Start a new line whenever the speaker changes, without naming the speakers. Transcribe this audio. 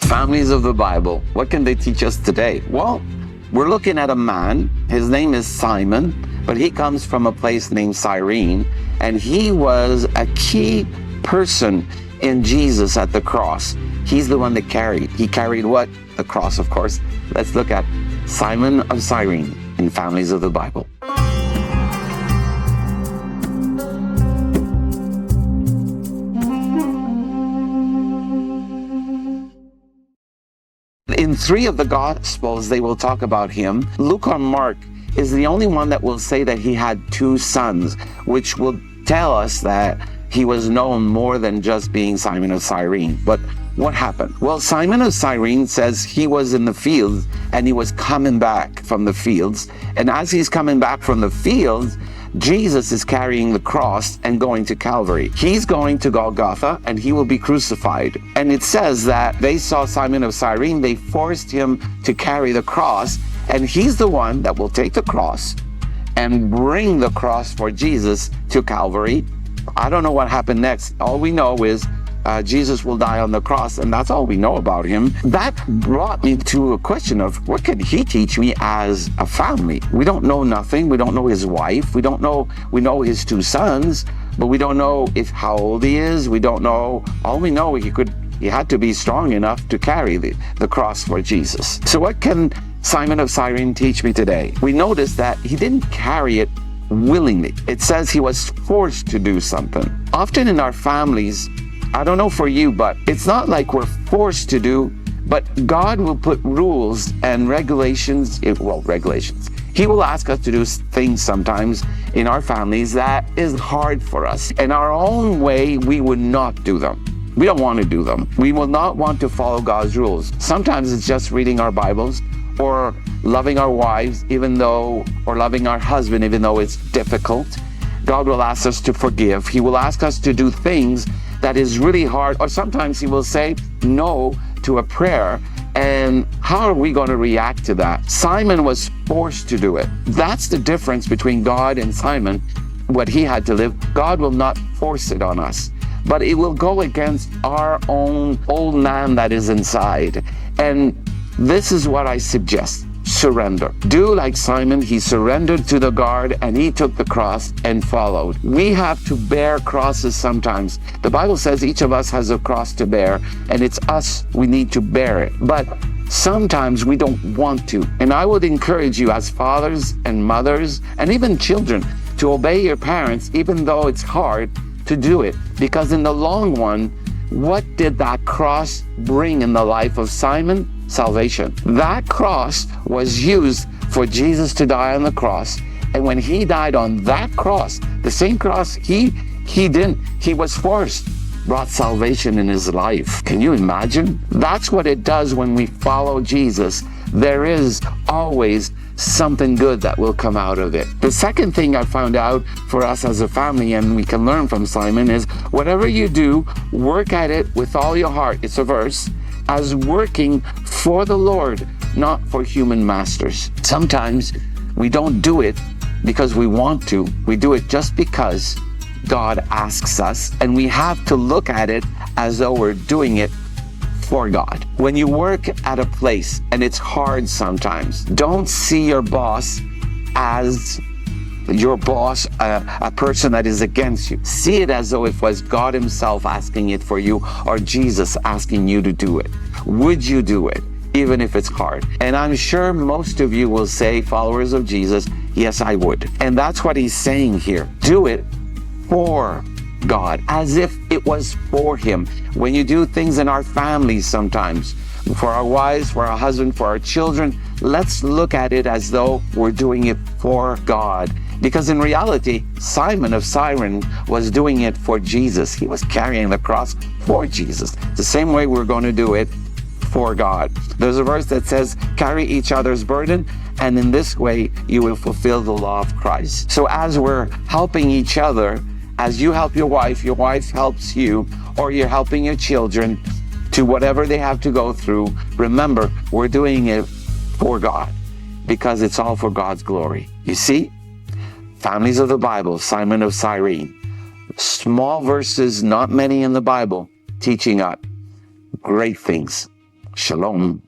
Families of the Bible, what can they teach us today? Well, we're looking at a man. His name is Simon, but he comes from a place named Cyrene, and he was a key person in Jesus at the cross. He's the one that carried. He carried what? The cross, of course. Let's look at Simon of Cyrene in Families of the Bible. In 3 of the Gospels, they will talk about him. Luke or Mark is the only one that will say that he had 2 sons, which will tell us that he was known more than just being Simon of Cyrene. But what happened? Well, Simon of Cyrene says he was in the fields and he was coming back from the fields. And as he's coming back from the fields, Jesus is carrying the cross and going to Calvary. He's going to Golgotha and he will be crucified. And it says that they saw Simon of Cyrene, they forced him to carry the cross, and he's the one that will take the cross and bring the cross for Jesus to Calvary. I don't know what happened next. All we know is Jesus will die on the cross, and that's all we know about him. That brought me to a question of what can he teach me as a family? We don't know nothing. We don't know his wife. We know his 2 sons, but we don't know how old he is. We don't know. All we know, he had to be strong enough to carry the cross for Jesus. So what can Simon of Cyrene teach me today? We notice that he didn't carry it willingly. It says he was forced to do something. Often in our families, I don't know for you, but it's not like we're forced to do, but God will put rules and regulations. He will ask us to do things sometimes in our families that is hard for us. In our own way, we would not do them. We don't want to do them. We will not want to follow God's rules. Sometimes it's just reading our Bibles or loving our wives, or loving our husband, even though it's difficult. God will ask us to forgive. He will ask us to do things that is really hard, or sometimes he will say no to a prayer. And how are we going to react to that? Simon was forced to do it. That's the difference between God and Simon, what he had to live. God will not force it on us, but it will go against our own old man that is inside. And this is what I suggest. Surrender. Do like Simon. He surrendered to the guard and he took the cross and followed. We have to bear crosses sometimes. The Bible says each of us has a cross to bear, and it's us, we need to bear it. But sometimes we don't want to. And I would encourage you as fathers and mothers and even children to obey your parents, even though it's hard to do it. Because in the long run, what did that cross bring in the life of Simon? Salvation. That cross was used for Jesus to die on the cross. And when he died on that cross, the same cross he was forced, brought salvation in his life. Can you imagine? That's what it does when we follow Jesus. There is always something good that will come out of it. The second thing I found out for us as a family, and we can learn from Simon, is whatever you do, work at it with all your heart. It's a verse. As working for the Lord, not for human masters. Sometimes we don't do it because we want to. We do it just because God asks us, and we have to look at it as though we're doing it for God. When you work at a place, and it's hard sometimes, don't see your boss as a person that is against you. See it as though it was God himself asking it for you, or Jesus asking you to do it. Would you do it, even if it's hard? And I'm sure most of you will say, followers of Jesus, yes, I would. And that's what he's saying here. Do it for God, as if it was for him. When you do things in our families sometimes, for our wives, for our husband, for our children, let's look at it as though we're doing it for God. Because in reality, Simon of Cyrene was doing it for Jesus. He was carrying the cross for Jesus. The same way we're going to do it for God. There's a verse that says, carry each other's burden, and in this way you will fulfill the law of Christ. So as we're helping each other, as you help your wife helps you, or you're helping your children to whatever they have to go through, remember, we're doing it for God, because it's all for God's glory. You see? Families of the Bible, Simon of Cyrene. Small verses, not many in the Bible, teaching us great things. Shalom.